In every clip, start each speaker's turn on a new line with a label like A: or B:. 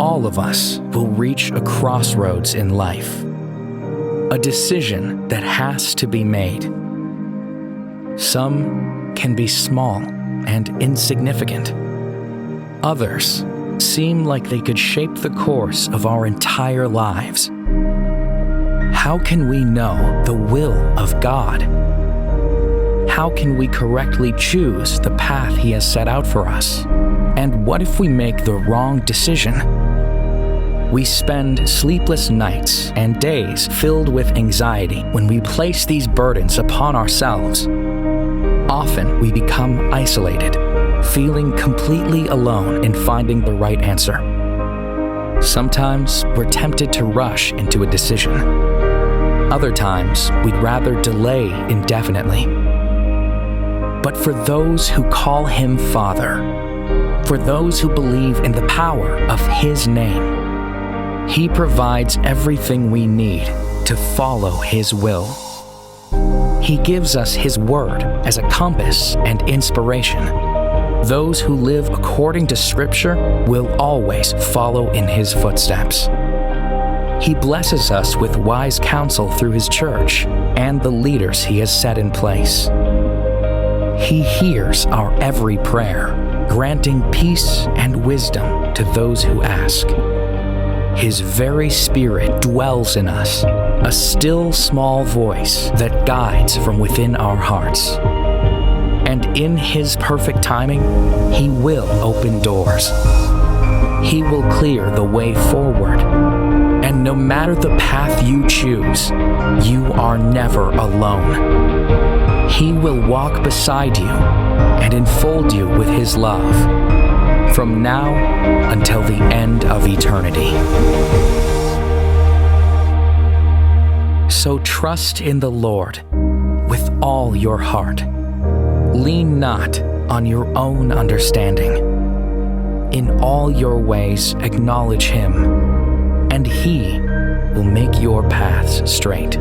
A: All of us will reach a crossroads in life, a decision that has to be made. Some can be small and insignificant. Others seem like they could shape the course of our entire lives. How can we know the will of God? How can we correctly choose the path He has set out for us? And what if we make the wrong decision? We spend sleepless nights and days filled with anxiety when we place these burdens upon ourselves. Often we become isolated, feeling completely alone in finding the right answer. Sometimes we're tempted to rush into a decision. Other times we'd rather delay indefinitely. But for those who call Him Father, for those who believe in the power of His name, He provides everything we need to follow His will. He gives us His Word as a compass and inspiration. Those who live according to Scripture will always follow in His footsteps. He blesses us with wise counsel through His church and the leaders He has set in place. He hears our every prayer, granting peace and wisdom to those who ask. His very Spirit dwells in us, a still small voice that guides from within our hearts. And in His perfect timing, He will open doors. He will clear the way forward. And no matter the path you choose, you are never alone. He will walk beside you and enfold you with His love, from now until the end of eternity. So trust in the Lord with all your heart. Lean not on your own understanding. In all your ways acknowledge Him, and He will make your paths straight.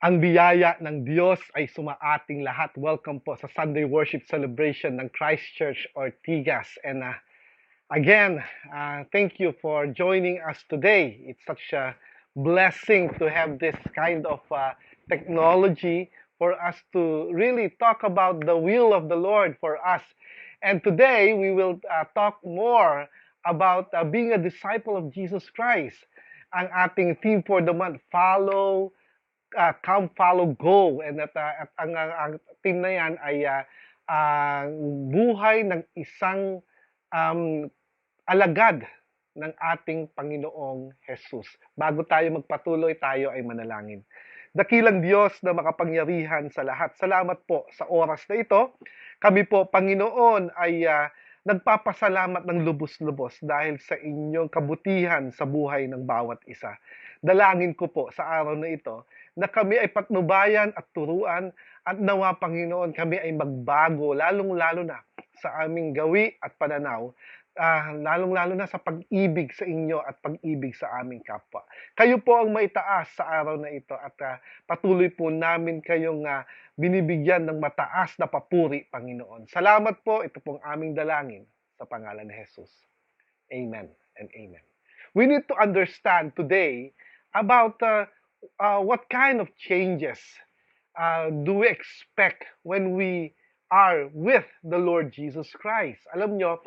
B: Ang biyaya ng Diyos ay sumaating lahat. Welcome po sa Sunday Worship Celebration ng Christ Church Ortigas. And again, thank you for joining us today. It's such a blessing to have this kind of technology for us to really talk about the will of the Lord for us. And today, we will talk more about being a disciple of Jesus Christ. Ang ating theme for the month, Come, Follow, Go. And at ang team na yan ay buhay ng isang alagad ng ating Panginoong Jesus. Bago tayo magpatuloy, tayo ay manalangin. Dakilang Diyos na makapangyarihan sa lahat. Salamat po sa oras na ito. Kami po, Panginoon, ay nagpapasalamat ng lubos-lubos dahil sa inyong kabutihan sa buhay ng bawat isa. Dalangin ko po sa araw na ito na kami ay patnubayan at turuan at nawa, Panginoon, kami ay magbago, lalong-lalo na sa aming gawi at pananaw, lalong-lalo na sa pag-ibig sa inyo at pag-ibig sa aming kapwa. Kayo po ang maitaas sa araw na ito at patuloy po namin kayong binibigyan ng mataas na papuri, Panginoon. Salamat po, ito pong aming dalangin sa pangalan ni Jesus. Amen and amen. We need to understand today about what kind of changes do we expect when we are with the Lord Jesus Christ. Alam nyo,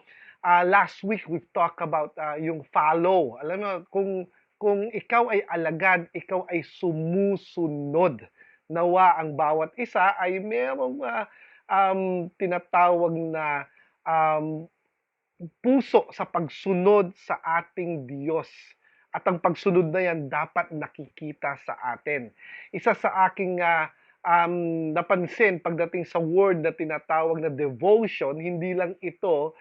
B: last week we've talked about yung follow. Alam mo, kung ikaw ay alagad, ikaw ay sumusunod. Nawa ang bawat isa ay merong tinatawag na puso sa pagsunod sa ating Diyos. At ang pagsunod na yan dapat nakikita sa atin. Isa sa aking napansin pagdating sa word na tinatawag na devotion, hindi lang ito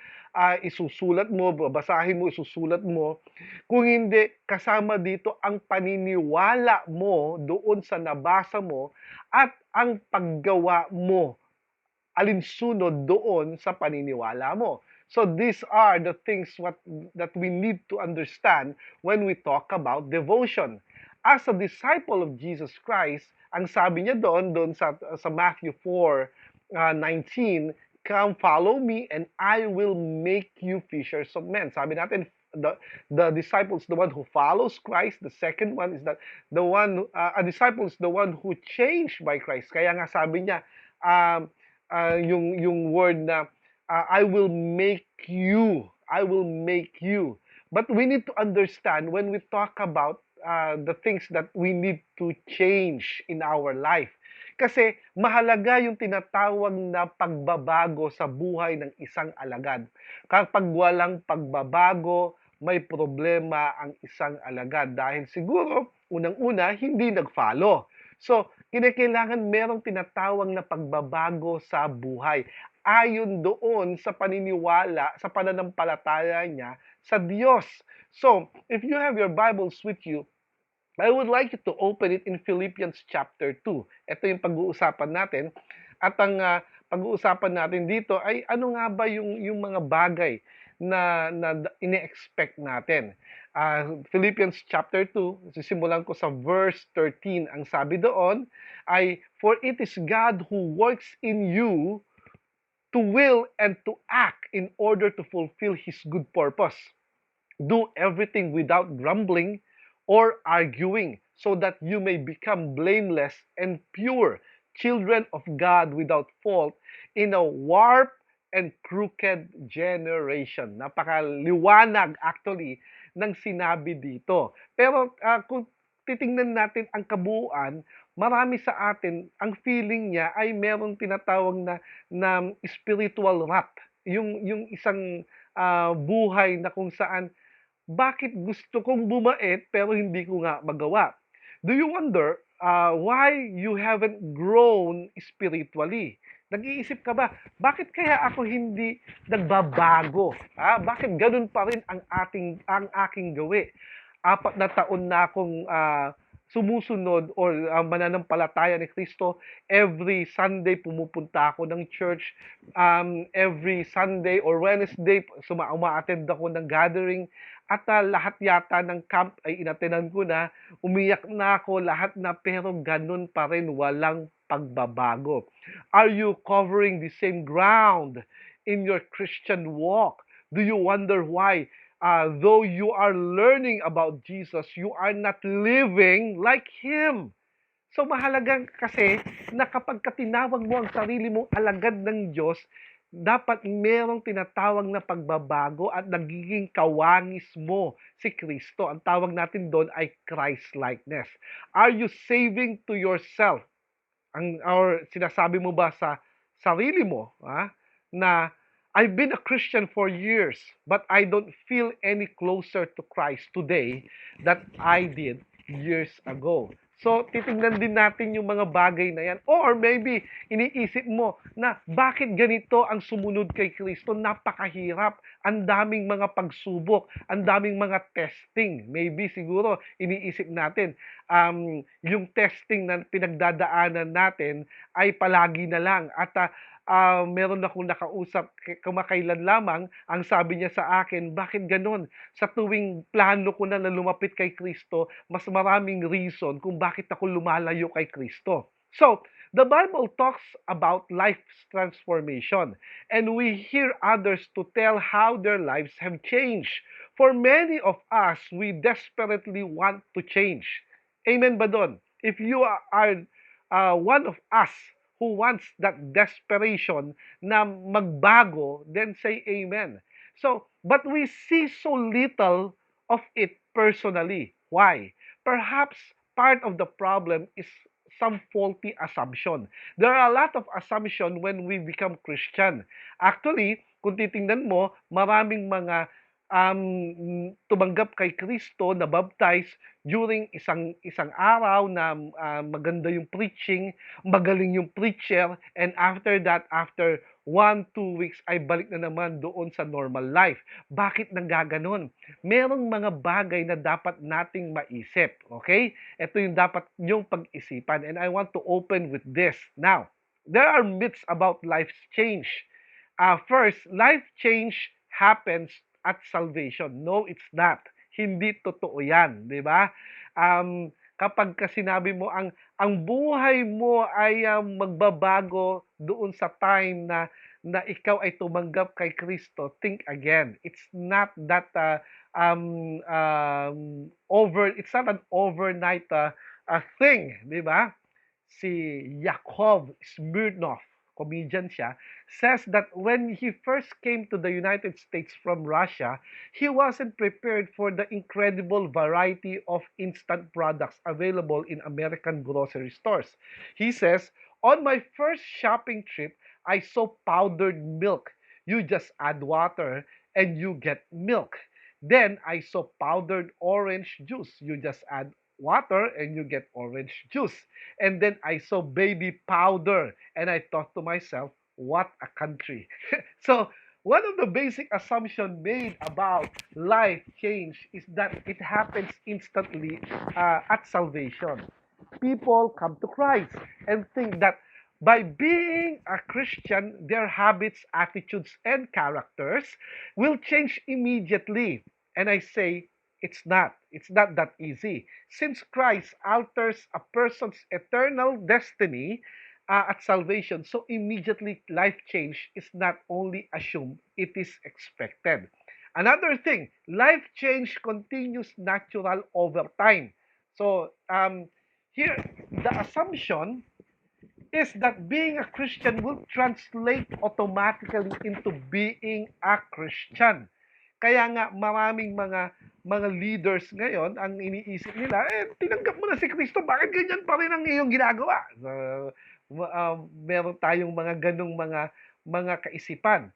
B: isusulat mo, babasahin mo, isusulat mo. Kung hindi, kasama dito ang paniniwala mo doon sa nabasa mo at ang paggawa mo alinsunod doon sa paniniwala mo. So these are the things that we need to understand when we talk about devotion. As a disciple of Jesus Christ, ang sabi niya doon sa Matthew 4:19, come follow me and I will make you fishers of men. Sabi natin, the disciple is the one who follows Christ. The second one is that a disciple is the one who changed by Christ. Kaya nga sabi niya, yung word na I will make you. But we need to understand when we talk about the things that we need to change in our life. Kasi mahalaga yung tinatawag na pagbabago sa buhay ng isang alagad. Kapag walang pagbabago, may problema ang isang alagad dahil siguro, unang-una, hindi nag-follow. So, kinakailangan merong tinatawag na pagbabago sa buhay. Ayon doon sa paniniwala, sa pananampalataya niya sa Diyos. So, if you have your Bibles with you, I would like you to open it in Philippians chapter 2. Ito yung pag-uusapan natin. At ang pag-uusapan natin dito ay ano nga ba yung mga bagay na ine-expect natin. Philippians chapter 2, sisimulan ko sa verse 13. Ang sabi doon ay, for it is God who works in you to will and to act in order to fulfill His good purpose. Do everything without grumbling or arguing, so that you may become blameless and pure, children of God without fault, in a warped and crooked generation. Napakaliwanag actually ng sinabi dito. Pero kung titingnan natin ang kabuuan, marami sa atin, ang feeling niya ay merong tinatawag na spiritual rot. Yung isang buhay na kung saan bakit gusto kong bumait pero hindi ko nga magawa? Do you wonder why you haven't grown spiritually? Nag-iisip ka ba, bakit kaya ako hindi nagbabago? Bakit ganun pa rin ang aking gawi? 4 na taon na akong sumusunod or mananampalataya ni Kristo. Every Sunday pumupunta ako ng church. Every Sunday or Wednesday uma-attend ako ng gathering. At lahat yata ng camp ay inatenan ko na, umiyak na ako lahat na, pero ganun pa rin, walang pagbabago. Are you covering the same ground in your Christian walk? Do you wonder why, though you are learning about Jesus, you are not living like Him? So mahalaga kasi na kapag tinawag mo ang sarili mong alagad ng Diyos, dapat merong tinatawag na pagbabago at nagiging kawangis mo si Kristo. Ang tawag natin doon ay Christ-likeness. Are you saving to yourself? Or sinasabi mo ba sa sarili mo na I've been a Christian for years, but I don't feel any closer to Christ today that I did years ago. So, titingnan din natin yung mga bagay na yan. Or maybe, iniisip mo na bakit ganito ang sumunod kay Kristo? Napakahirap. Ang daming mga pagsubok. Ang daming mga testing. Maybe, siguro, iniisip natin, yung testing na pinagdadaanan natin ay palagi na lang. At meron akong nakausap kamakailan lamang, ang sabi niya sa akin, bakit ganon? Sa tuwing plano ko na lumapit kay Kristo, mas maraming reason kung bakit ako lumalayo kay Kristo. So, the Bible talks about life's transformation, and we hear others to tell how their lives have changed. For many of us, we desperately want to change. Amen ba doon? If you are one of us who wants that desperation na magbago, then say amen. So, but we see so little of it personally. Why? Perhaps part of the problem is some faulty assumption. There are a lot of assumption when we become Christian. Actually, kung titingnan mo, maraming mga tumanggap kay Kristo na baptize during isang araw na maganda yung preaching, magaling yung preacher, and after that, after 1-2 weeks ay balik na naman doon sa normal life. Bakit nanggaganon? Merong mga bagay na dapat nating maisip. Okay? Ito yung dapat yung pag-isipan, and I want to open with this. Now, there are myths about life's change. First, life change happens at salvation. No, it's not. Hindi totoo yan, di ba? Kapag sinabi mo ang buhay mo ay magbabago doon sa time na ikaw ay tumanggap kay Kristo, think again. It's not that it's not an overnight thing, di ba? Si Yakov Smirnoff, comedian siya, says that when he first came to the United States from Russia, he wasn't prepared for the incredible variety of instant products available in American grocery stores. He says, on my first shopping trip, I saw powdered milk. You just add water and you get milk. Then I saw powdered orange juice. You just add water and you get orange juice. And then I saw baby powder and I thought to myself, what a country. So one of the basic assumptions made about life change is that it happens instantly at salvation. People come to Christ and think that by being a Christian, their habits, attitudes, and characters will change immediately. And I say, it's not. It's not that easy. Since Christ alters a person's eternal destiny at salvation, so immediately life change is not only assumed, it is expected. Another thing, life change continues natural over time. So here, the assumption is that being a Christian will translate automatically into being a Christian. Kaya nga maraming mga leaders ngayon ang iniisip nila, tinanggap mo na si Kristo, bakit ganyan pa rin ang iyong ginagawa? So, meron tayong mga ganung mga kaisipan.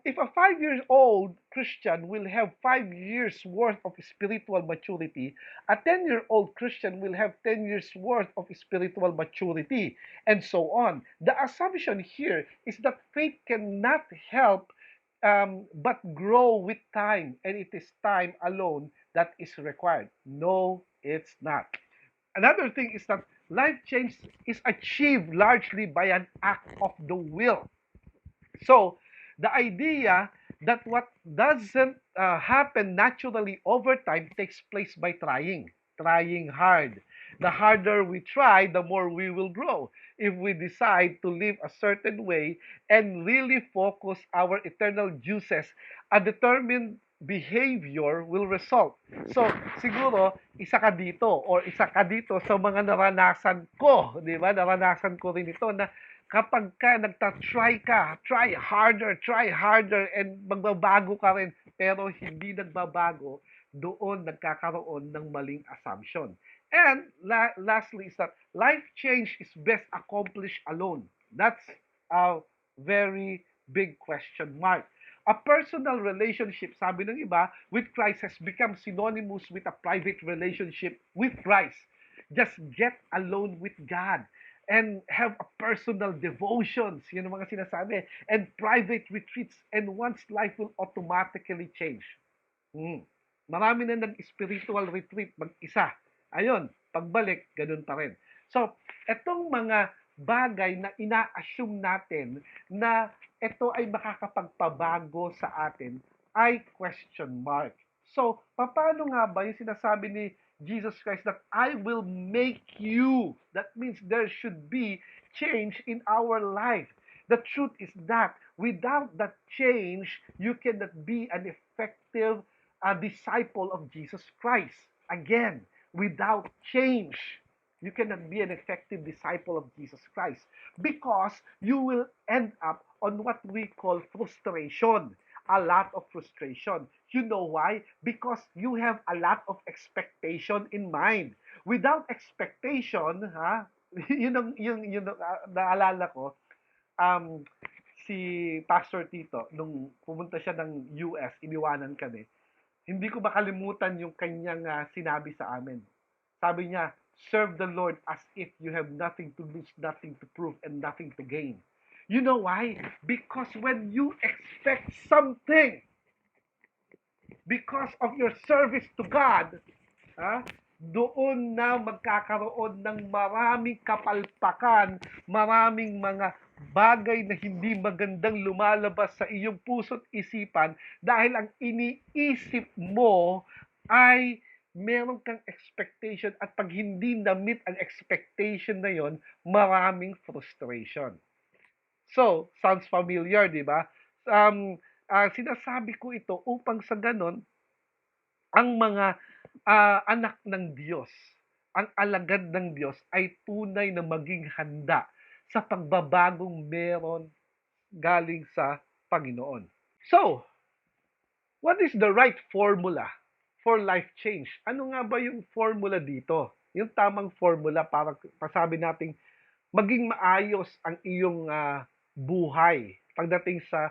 B: If a 5-year-old Christian will have 5 years worth of spiritual maturity, a 10-year-old Christian will have 10 years worth of spiritual maturity, and so on. The assumption here is that faith cannot help but grow with time, and it is time alone that is required. No, it's not. Another thing is that life change is achieved largely by an act of the will. So, the idea that what doesn't happen naturally over time takes place by trying hard. The harder we try, the more we will grow. If we decide to live a certain way and really focus our eternal juices, a determined behavior will result. So, siguro, isa ka dito or isa ka dito sa mga naranasan ko, di ba? Naranasan ko rin ito na kapag ka nagta-try ka, try harder, and magbabago ka rin, pero hindi nagbabago, doon nagkakaroon ng maling assumption. And lastly is that life change is best accomplished alone. That's a very big question mark. A personal relationship, sabi ng iba, with Christ has become synonymous with a private relationship with Christ. Just get alone with God and have a personal devotions, yun ang mga sinasabi, and private retreats, and one's life will automatically change. Marami na nag-spiritual retreat mag-isa. Ayun, pagbalik, ganun pa rin. So, etong mga bagay na ina-assume natin na ito ay makakapagpabago sa atin ay question mark. So, paano nga ba yung sinasabi ni Jesus Christ that I will make you? That means there should be change in our life. The truth is that without that change, you cannot be an effective disciple of Jesus Christ. Again, without change, you cannot be an effective disciple of Jesus Christ because you will end up on what we call frustration. A lot of frustration. You know why? Because you have a lot of expectation in mind. Without expectation, naalala ko, si Pastor Tito, nung pumunta siya ng US, iniwanan kami, hindi ko makalimutan yung kanyang sinabi sa amin. Sabi niya, serve the Lord as if you have nothing to lose, nothing to prove, and nothing to gain. You know why? Because when you expect something because of your service to God, doon na magkakaroon ng maraming kapalpakan, maraming mga bagay na hindi magandang lumalabas sa iyong puso't isipan dahil ang iniisip mo ay meron kang expectation at pag hindi na-meet ang expectation na yon, maraming frustration. So, sounds familiar, di ba? Sinasabi ko ito upang sa ganon, ang mga anak ng Diyos, ang alagad ng Diyos ay tunay na maging handa sa pagbabagong meron galing sa Panginoon. So, what is the right formula for life change? Ano nga ba yung formula dito? Yung tamang formula para pasabi nating maging maayos ang iyong buhay pagdating sa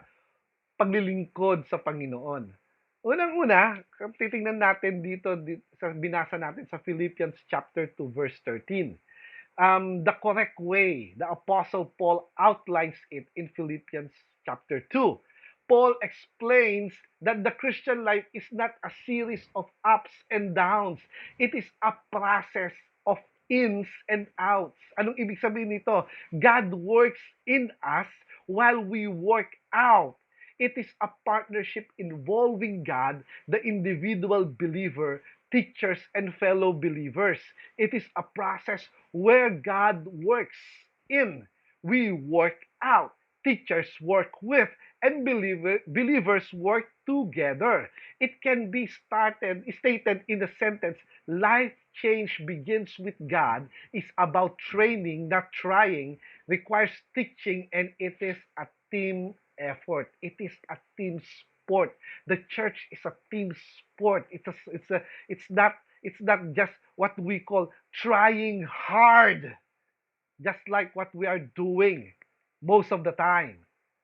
B: paglilingkod sa Panginoon. Unang-una, titingnan natin dito sa binasa natin sa Philippians chapter 2 verse 13. The correct way, the Apostle Paul outlines it in Philippians chapter 2. Paul explains that the Christian life is not a series of ups and downs. It is a process of ins and outs. Anong ibig sabihin nito? God works in us while we work out. It is a partnership involving God, the individual believer, teachers, and fellow believers. It is a process where God works in. We work out. Teachers work with, and believers work together. It can be stated in the sentence, life change begins with God, is about training, not trying, requires teaching, and it is a team effort. It is a team sport. The church is a team sport. It's not just what we call trying hard, just like what we are doing most of the time.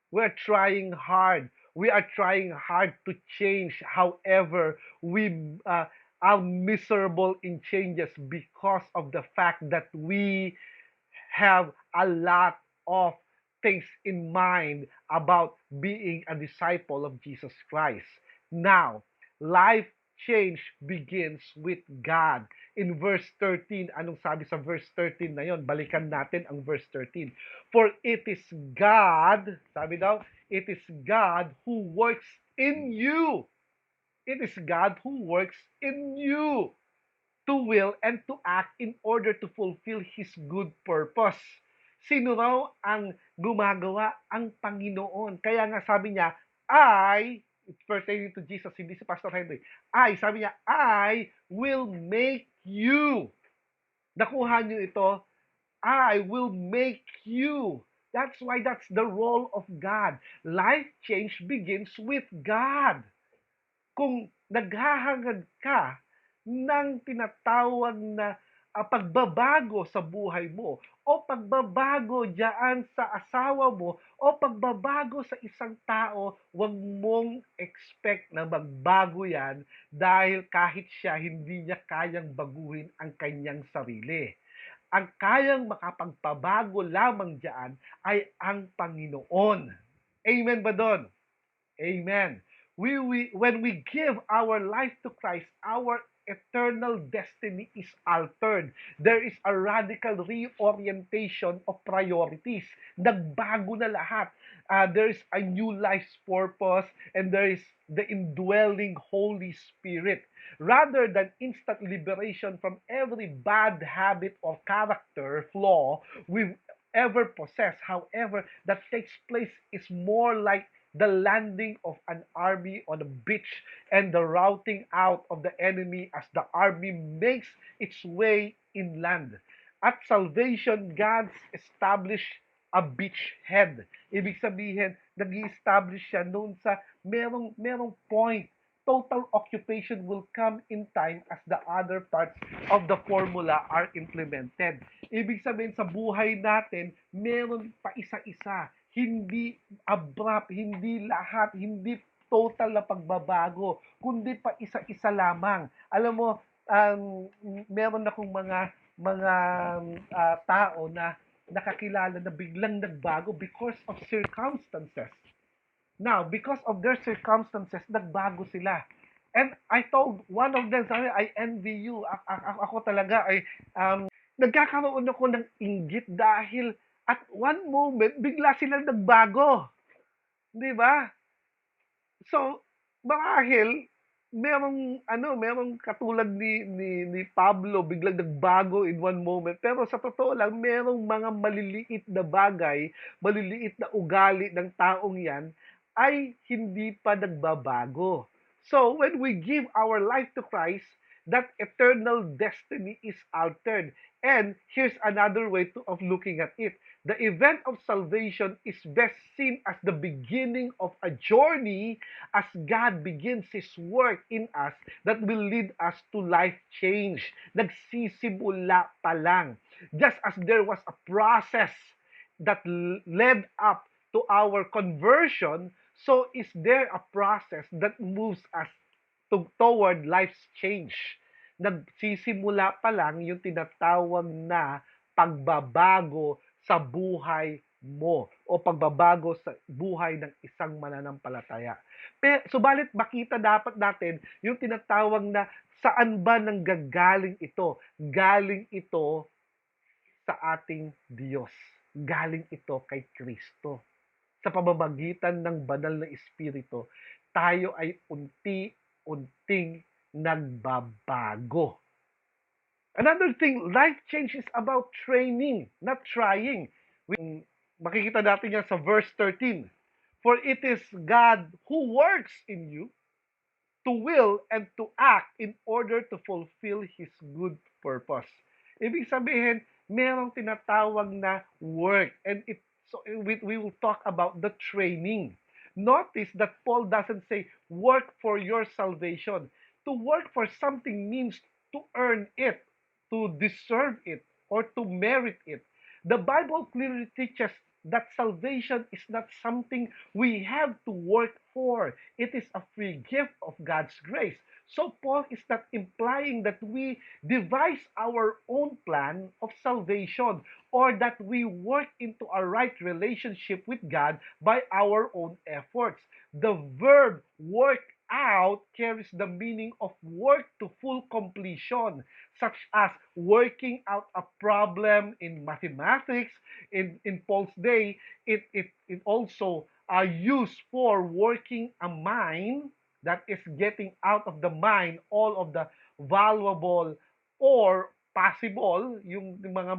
B: We're trying hard. We are trying hard to change. However, we are miserable in changes because of the fact that we have a lot of things in mind about being a disciple of Jesus Christ. Now, life change begins with God. In verse 13, anong sabi sa verse 13 na yon? Balikan natin ang verse 13. For it is God, sabi daw, it is God who works in you. It is God who works in you to will and to act in order to fulfill His good purpose. Sino raw ang gumagawa? Ang Panginoon. Kaya nga sabi niya, it's pertaining to Jesus, hindi si Pastor Henry. Sabi niya, I will make you. Nakuha niyo ito? I will make you. That's why that's the role of God. Life change begins with God. Kung naghahangad ka ng tinatawag na pagbabago sa buhay mo o pagbabago diyan sa asawa mo o pagbabago sa isang tao, huwag mong expect na magbago yan dahil kahit siya hindi niya kayang baguhin ang kanyang sarili. Ang kayang makapagpabago lamang diyan ay ang Panginoon. Amen ba doon? Amen. When we give our life to Christ, our eternal destiny is altered. There is a radical reorientation of priorities. Nagbago na lahat. There is a new life's purpose and there is the indwelling Holy Spirit. Rather than instant liberation from every bad habit or character flaw we ever possess, however, that takes place is more like the landing of an army on a beach and the routing out of the enemy as the army makes its way inland. At salvation, God established a beachhead. Ibig sabihin, nag-i-establish siya noon sa merong point. Total occupation will come in time as the other parts of the formula are implemented. Ibig sabihin, sa buhay natin, meron pa isa-isa. Hindi abrupt, hindi lahat, hindi total na pagbabago, kundi pa isa-isa lamang. Alam mo, meron akong mga tao na nakakilala na biglang nagbago because of circumstances. Now, because of their circumstances, nagbago sila. And I told one of them, sabi, I envy you. Ako talaga ay nagkakaroon ako ng inggit dahil at one moment, bigla silang nagbago. Di ba? So, marahil, merong katulad ni Pablo, biglang nagbago in one moment. Pero sa totoo lang, merong mga maliliit na bagay, maliliit na ugali ng taong yan, ay hindi pa nagbabago. So, when we give our life to Christ, that eternal destiny is altered. And here's another way of looking at it. The event of salvation is best seen as the beginning of a journey as God begins His work in us that will lead us to life change. Nagsisimula pa lang. Just as there was a process that led up to our conversion, so is there a process that moves us toward life's change. Nagsisimula pa lang yung tinatawag na pagbabago sa buhay mo o pagbabago sa buhay ng isang mananampalataya. Subalit makita dapat natin yung tinatawag na saan ba nanggagaling ito? Galing ito sa ating Diyos. Galing ito kay Kristo. Sa pamamagitan ng banal na Espiritu, tayo ay unti-unting nagbabago. Another thing, life change is about training, not trying. Makikita natin yan sa verse 13. For it is God who works in you to will and to act in order to fulfill His good purpose. Ibig sabihin, merong tinatawag na work. And so we will talk about the training. Notice that Paul doesn't say, work for your salvation. To work for something means to earn it, to deserve it, or to merit it. The Bible clearly teaches that salvation is not something we have to work for. It is a free gift of God's grace. So Paul is not implying that we devise our own plan of salvation or that we work into a right relationship with God by our own efforts. The verb work out carries the meaning of work to full completion, such as working out a problem in mathematics. In Paul's day, it also used for working a mine that is getting out of the mind all of the valuable or possible, yung mga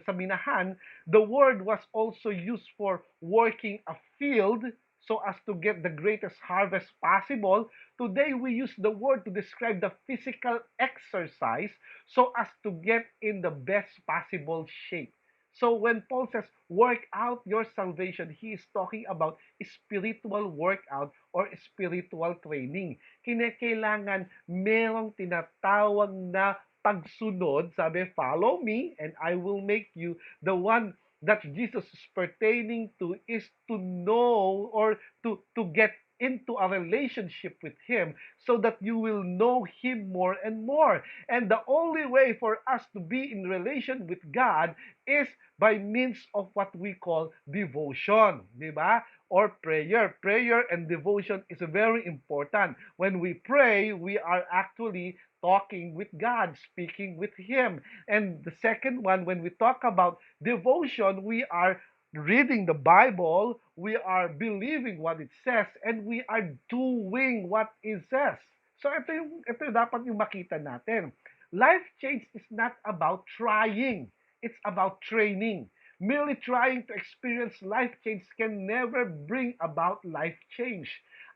B: sa minahan, the word was also used for working a field so as to get the greatest harvest possible. Today, we use the word to describe the physical exercise so as to get in the best possible shape. So when Paul says, work out your salvation, he is talking about spiritual workout or spiritual training. Kinakailangan merong tinatawag na pagsunod. Sabi, follow me and I will make you. The one that Jesus is pertaining to is to know or to get into a relationship with him so that you will know him more and more. And the only way for us to be in relation with God is by means of what we call devotion, di ba? Or prayer. Prayer and devotion is very important. When we pray, we are actually talking with God, speaking with him. And the second one, when we talk about devotion, we are reading the Bible, we are believing what it says, and we are doing what it says. So ito yung dapat yung makita natin. Life change is not about trying. It's about training. Merely trying to experience life change can never bring about life change.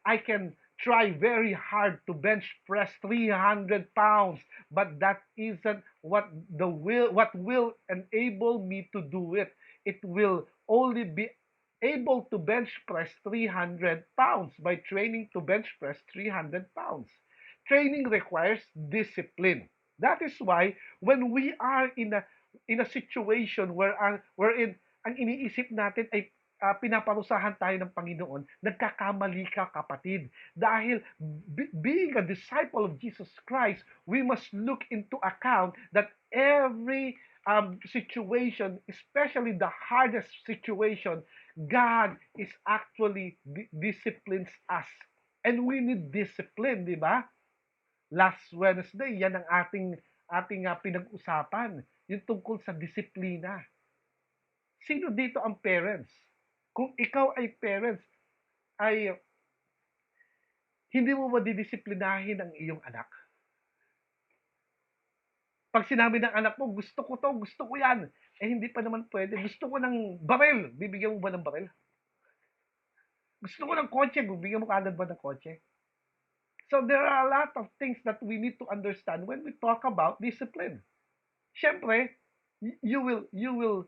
B: I can try very hard to bench press 300 pounds, but that isn't what will enable me to do it. It will only be able to bench press 300 pounds by training to bench press 300 pounds. Training requires discipline. That is why when we are in a situation where wherein ang iniisip natin ay pinaparusahan tayo ng Panginoon, nagkakamali ka, kapatid. Dahil being a disciple of Jesus Christ, we must look into account that every situation, especially the hardest situation, God is actually disciplines us. And we need discipline, di ba? Last Wednesday, yan ang ating pinag-usapan, yung tungkol sa disiplina. Sino dito ang parents? Kung ikaw ay parents, ay hindi mo madidisiplinahin ang iyong anak. Pag sinabi ng anak mo, gusto ko to, gusto ko yan, eh hindi pa naman pwede. Gusto ko ng baril, bibigyan mo ba ng baril? Gusto ko ng kotse, bibigyan mo kaagad ba ng kotse? So there are a lot of things that we need to understand when we talk about discipline. Siyempre, you will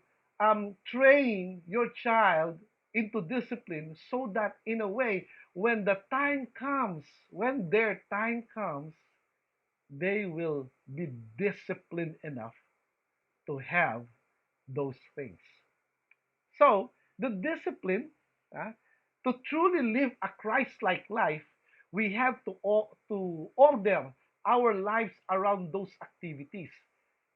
B: train your child into discipline so that in a way, when the time comes, when their time comes, they will be disciplined enough to have those things. So, the discipline, to truly live a Christ-like life, we have to order our lives around those activities,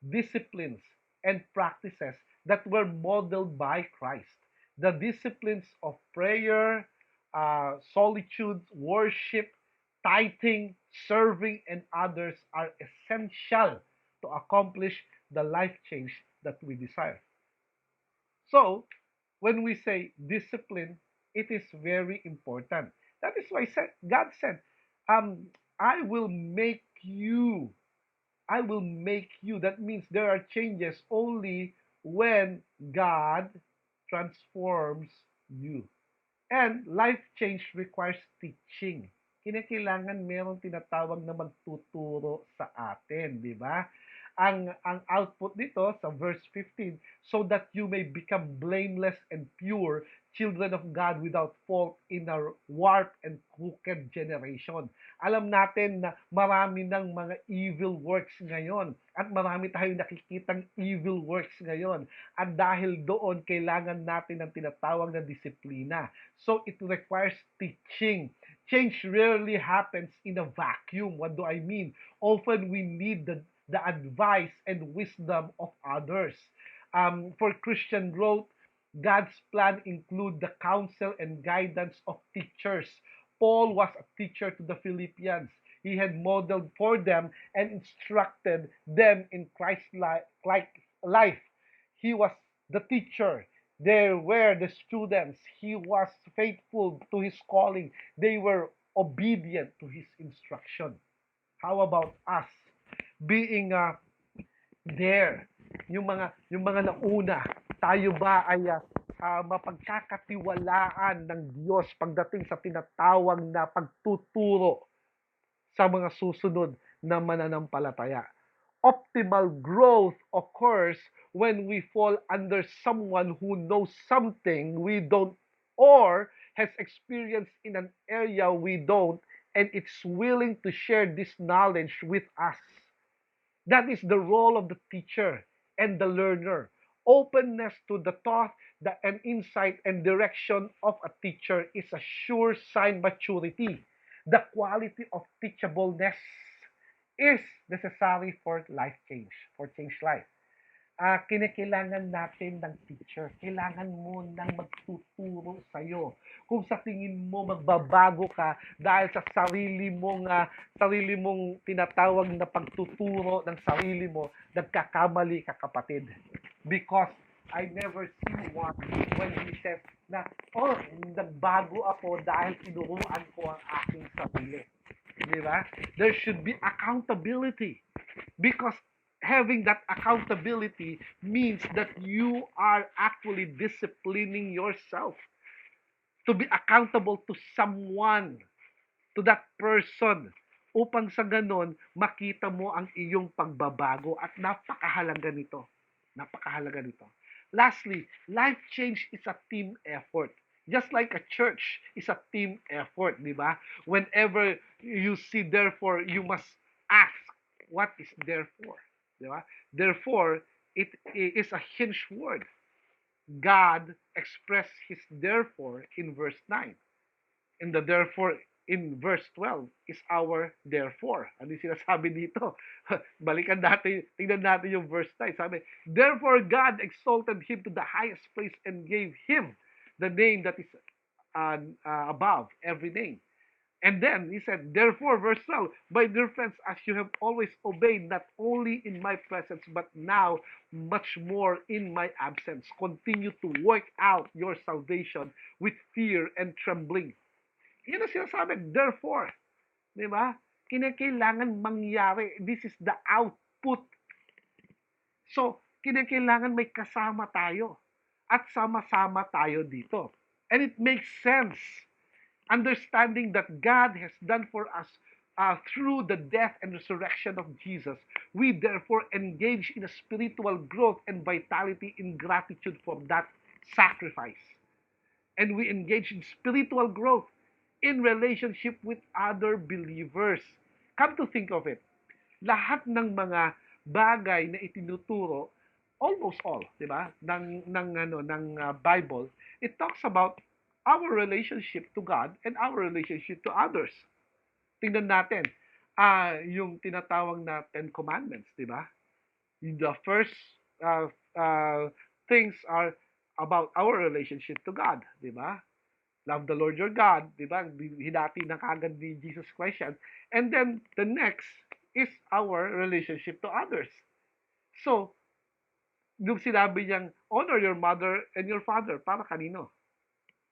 B: disciplines, and practices that were modeled by Christ. The disciplines of prayer, solitude, worship, tithing, serving, and others are essential to accomplish the life change that we desire. So, when we say discipline, it is very important. That is why God said, I will make you. I will make you. That means there are changes only when God transforms you. And life change requires teaching. Kinakailangan merong tinatawag na magtuturo sa atin, di ba? Ang output dito sa verse 15, so that you may become blameless and pure, children of God without fault in a warped and crooked generation. Alam natin na marami ng mga evil works ngayon at marami tayong nakikitang evil works ngayon. At dahil doon, kailangan natin ng tinatawag na disiplina. So it requires teaching. Change rarely happens in a vacuum. What do I mean? Often we need the advice and wisdom of others. For Christian growth, God's plan include the counsel and guidance of teachers. Paul was a teacher to the Philippians. He had modeled for them and instructed them in Christ-like life. He was the teacher. They were the students. He was faithful to his calling. They were obedient to His instruction. How about us being there? Yung mga nauna, tayo ba ay mapagkakatiwalaan ng Diyos pagdating sa tinatawag na pagtuturo sa mga susunod na mananampalataya? Optimal growth occurs when we fall under someone who knows something we don't, or has experience in an area we don't, and it's willing to share this knowledge with us. That is the role of the teacher and the learner. Openness to the thought, and insight and direction of a teacher is a sure sign maturity. The quality of teachableness is necessary for life change, for change life. Kinakailangan natin ng teacher. Kailangan mo nang magtuturo sa'yo. Kung sa tingin mo magbabago ka dahil sa sarili mong tinatawag na pagtuturo ng sarili mo, nagkakamali ka, kapatid. Because I never see one when he says na, nagbago ako dahil tinuruan ko ang aking sarili. Di ba? There should be accountability. Because having that accountability means that you are actually disciplining yourself to be accountable to someone, to that person, upang sa ganon, makita mo ang iyong pagbabago. At napakahalaga nito. Napakahalaga nito. Lastly, life change is a team effort. Just like a church is a team effort, di ba? Whenever you see therefore, you must ask, what is therefore? Di ba? Therefore, it is a hinged word. God expressed His therefore in verse 9. And the therefore in verse 12 is our therefore. Ano yung sinasabi dito? Balikan natin, tingnan natin yung verse 9. Sabi, therefore God exalted Him to the highest place and gave Him the name that is above every name. And then he said, therefore, verse 12, my dear friends, as you have always obeyed, not only in my presence, but now much more in my absence, continue to work out your salvation with fear and trembling. Yun ang sinasabi, therefore. Di ba? Kinakailangan mangyari. This is the output. So, kinakailangan may kasama tayo. At sama-sama tayo dito. And it makes sense. Understanding that God has done for us through the death and resurrection of Jesus, we therefore engage in a spiritual growth and vitality in gratitude for that sacrifice. And we engage in spiritual growth in relationship with other believers. Come to think of it, lahat ng mga bagay na itinuturo, almost all, di ba, ng Bible, it talks about our relationship to God and our relationship to others. Tingnan natin, yung tinatawag na Ten Commandments, di ba? The first things are about our relationship to God, di ba? Love the Lord your God, di ba? Hinati na kagad ni Jesus Christ yan. And then, the next is our relationship to others. So, nung sinabi niyang, honor your mother and your father, para kanino?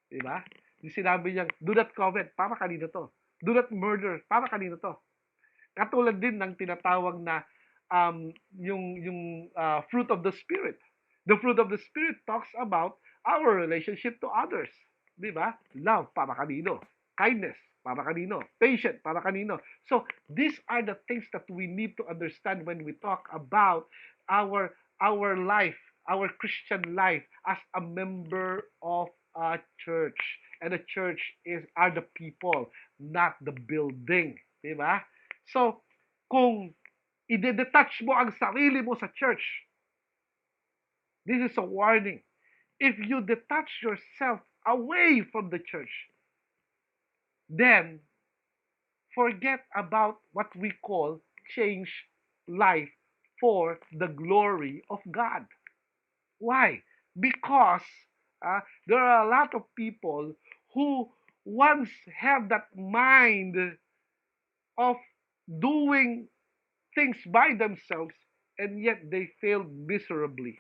B: Diba? Yung sinabi niyang, do not covet, para kanino to? Do not murder, para kanino to? Katulad din ng tinatawag na yung fruit of the Spirit. The fruit of the Spirit talks about our relationship to others. Diba? Love, para kanino? Kindness, para kanino? Patient, para kanino? So, these are the things that we need to understand when we talk about our life, our Christian life as a member of a church. And the church are the people, not the building. Diba? So, kung i-detach mo ang sarili mo sa church, this is a warning. If you detach yourself away from the church, then forget about what we call change life for the glory of God. Why? Because there are a lot of people who once have that mind of doing things by themselves, and yet they failed miserably.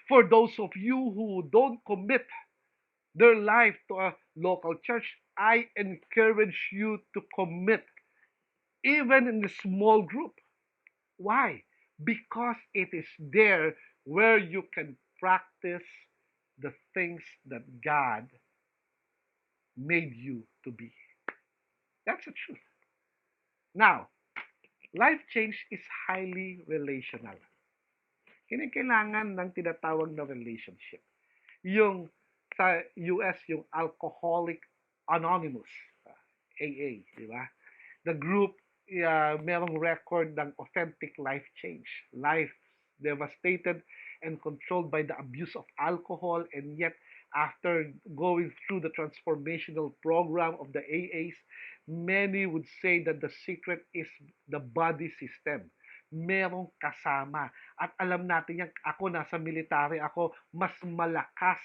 B: For those of you who don't commit their life to a local church, I encourage you to commit, even in the small group. Why? Because it is there where you can practice the things that God made you to be. That's the truth. Now, life change is highly relational. Kailangan ng tinatawag na relationship. Yung sa US, yung Alcoholic Anonymous, AA, di ba? The group, merong record ng authentic life change. Life devastated and controlled by the abuse of alcohol, and yet after going through the transformational program of the AAs, many would say that the secret is the body system. Merong kasama. At alam natin yan, ako nasa military ako, mas malakas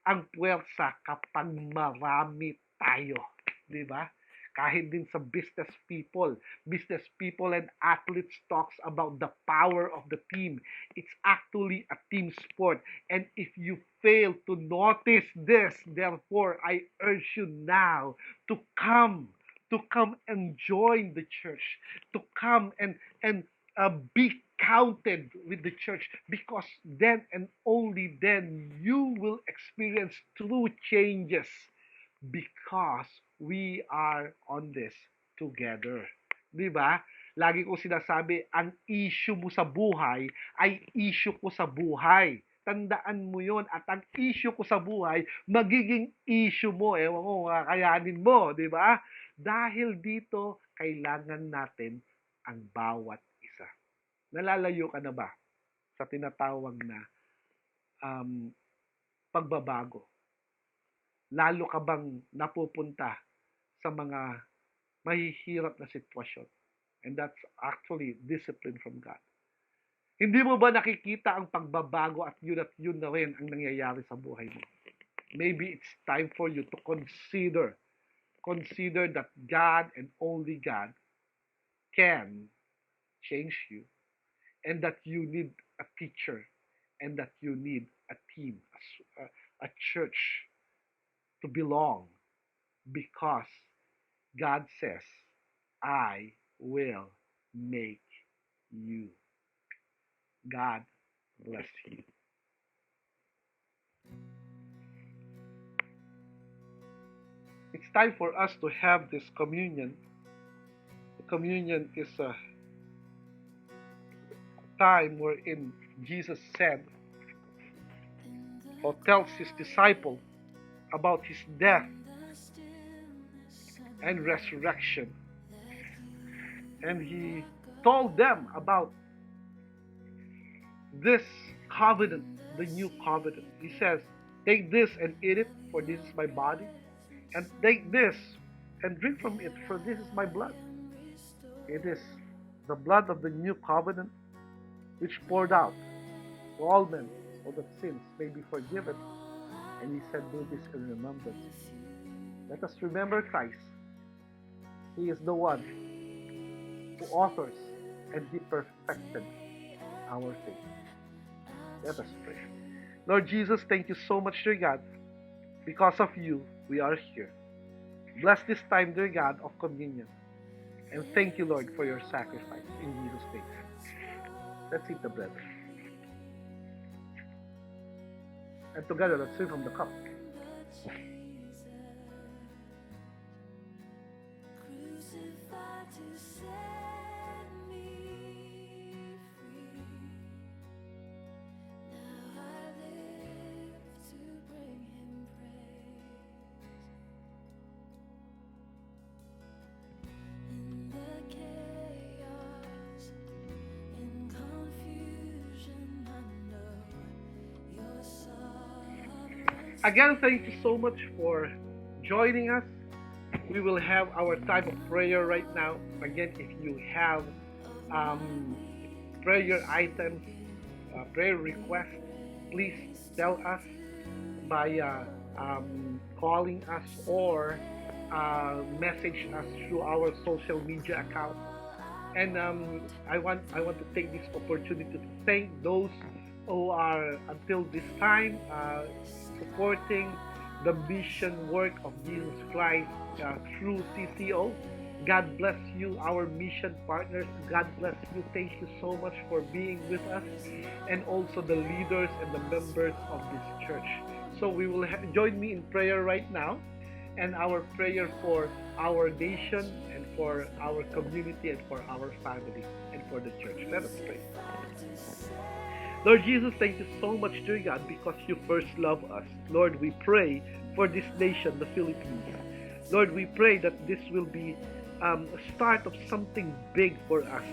B: ang puwersa kapag marami tayo. Di ba? Kahit din sa business people and athletes talks about the power of the team. It's actually a team sport. And if you fail to notice this, therefore, I urge you now to come and join the church, to come and be counted with the church, because then and only then you will experience true changes, because we are on this together. Di ba? Lagi ko sinasabi, ang issue mo sa buhay ay issue ko sa buhay. Tandaan mo yon, at ang issue ko sa buhay, magiging issue mo. Ewan ko, kakayanin mo, di ba? Dahil dito, kailangan natin ang bawat isa. Nalalayo ka na ba sa tinatawag na pagbabago? Lalo ka bang napupunta sa mga mahihirap na sitwasyon? And that's actually discipline from God. Hindi mo ba nakikita ang pagbabago at yun na rin ang nangyayari sa buhay mo? Maybe it's time for you to consider that God and only God can change you, and that you need a teacher, and that you need a team, a church to belong, because God says, I will make you. God bless you. It's time for us to have this communion. The communion is a time wherein Jesus said, or tells his disciple about his death and resurrection. And he told them about this covenant, the new covenant. He says, take this and eat it, for this is my body. And take this and drink from it, for this is my blood. It is the blood of the new covenant, which poured out for all men, so that sins may be forgiven. And he said, do this in remembrance. Let us remember Christ. He is the one who authors and he perfected our faith. Let us pray. Lord Jesus, thank you so much, dear God. Because of you, we are here. Bless this time, dear God, of communion. And thank you, Lord, for your sacrifice in Jesus' name. Let's eat the bread. And together, let's drink from the cup. Again, thank you so much for joining us. We will have our time of prayer right now. Again, if you have prayer items, prayer requests, please tell us by calling us or message us through our social media account. And I want to take this opportunity to thank those who are until this time supporting the mission work of Jesus Christ through CCO. God bless you, our mission partners. God bless you. Thank you so much for being with us, and also the leaders and the members of this church. So we will join me in prayer right now, and our prayer for our nation and for our community and for our family and for the church. Let us pray. Lord Jesus, thank you so much, dear God, because you first love us. Lord, we pray for this nation, the Philippines. Lord, we pray that this will be a start of something big for us.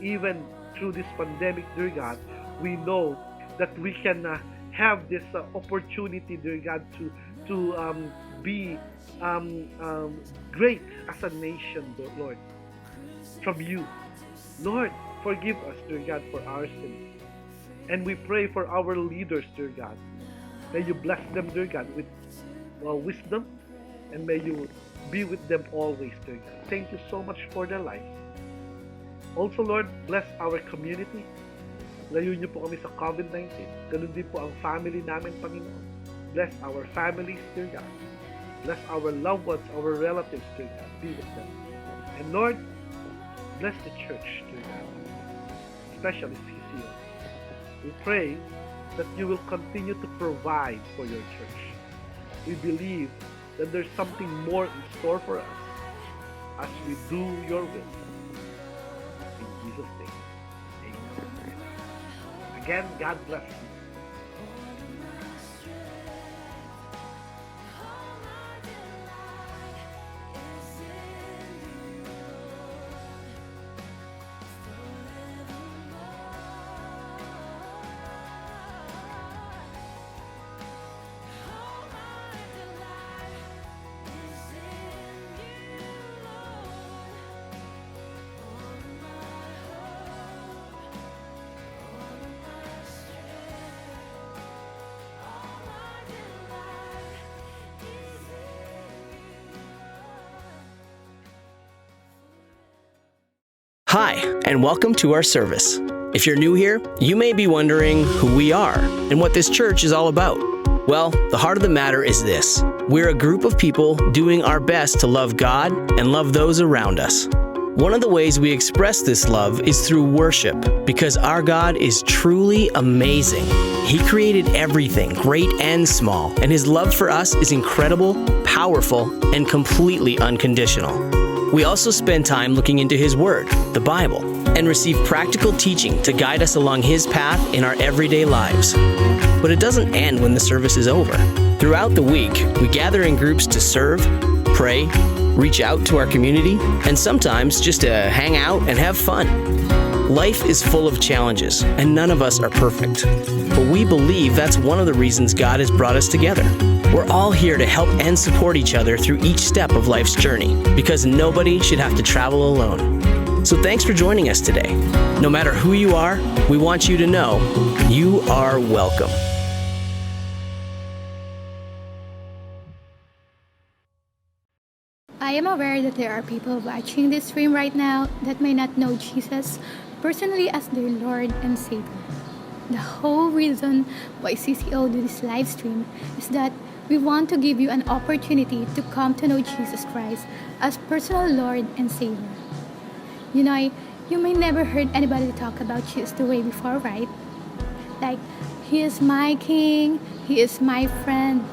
B: Even through this pandemic, dear God, we know that we can have this opportunity, dear God, to be great as a nation, Lord, from you. Lord, forgive us, dear God, for our sins. And we pray for our leaders, dear God. May you bless them, dear God, with wisdom, and may you be with them always, dear God. Thank you so much for their lives. Also, Lord, bless our community. Layo niyo po kami sa COVID-19. Ganun din po ang family namin, Panginoon. Bless our families, dear God. Bless our loved ones, our relatives, dear God. Be with them. And Lord, bless the church, dear God. Especially CCO. We pray that you will continue to provide for your church. We believe that there's something more in store for us as we do your will. In Jesus' name, amen. Again, God bless you.
C: Hi, and welcome to our service. If you're new here, you may be wondering who we are and what this church is all about. Well, the heart of the matter is this. We're a group of people doing our best to love God and love those around us. One of the ways we express this love is through worship, because our God is truly amazing. He created everything, great and small, and His love for us is incredible, powerful, and completely unconditional. We also spend time looking into His Word, the Bible, and receive practical teaching to guide us along His path in our everyday lives. But it doesn't end when the service is over. Throughout the week, we gather in groups to serve, pray, reach out to our community, and sometimes just to hang out and have fun. Life is full of challenges, and none of us are perfect. But we believe that's one of the reasons God has brought us together. We're all here to help and support each other through each step of life's journey, because nobody should have to travel alone. So thanks for joining us today. No matter who you are, we want you to know you are welcome.
D: I am aware that there are people watching this stream right now that may not know Jesus personally as their Lord and Savior. The whole reason why CCO do this live stream is that we want to give you an opportunity to come to know Jesus Christ as personal Lord and Savior. You know, you may never heard anybody talk about Jesus the way before, right? Like, He is my King, He is my friend,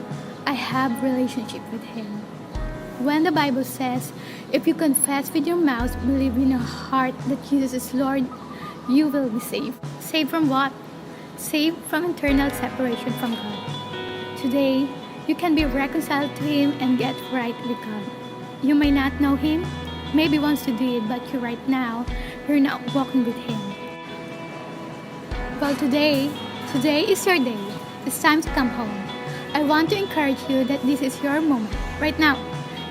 D: I have relationship with Him. When the Bible says, if you confess with your mouth, believe in your heart that Jesus is Lord, you will be saved. Saved from what? Saved from eternal separation from God. Today, you can be reconciled to Him and get right with God. You may not know Him, maybe once you did, but right now, you're not walking with Him. Well, today is your day. It's time to come home. I want to encourage you that this is your moment, right now.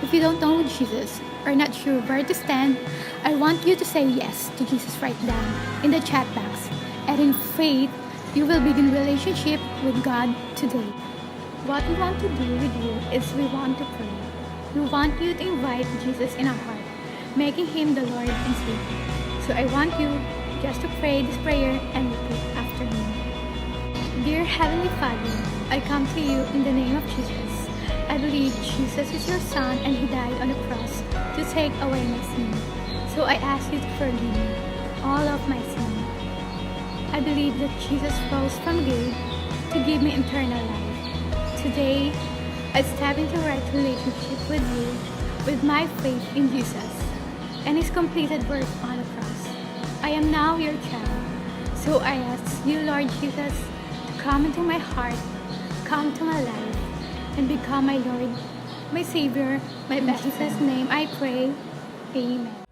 D: If you don't know Jesus or not sure where to stand, I want you to say yes to Jesus right now in the chat box. And in faith, you will begin relationship with God today. What we want to do with you is we want to pray. We want you to invite Jesus in our heart, making Him the Lord and Savior. So I want you just to pray this prayer and repeat after me. Dear Heavenly Father, I come to you in the name of Jesus. I Jesus is your son and he died on the cross to take away my sin. So I ask you to forgive me all of my sin. I believe that Jesus rose from the grave to give me eternal life. Today, I step into right relationship with you with my faith in Jesus and his completed work on the cross. I am now your child. So I ask you, Lord Jesus, to come into my heart, come to my life, and become my Lord, my Savior, my best. In Jesus' name I pray. Amen.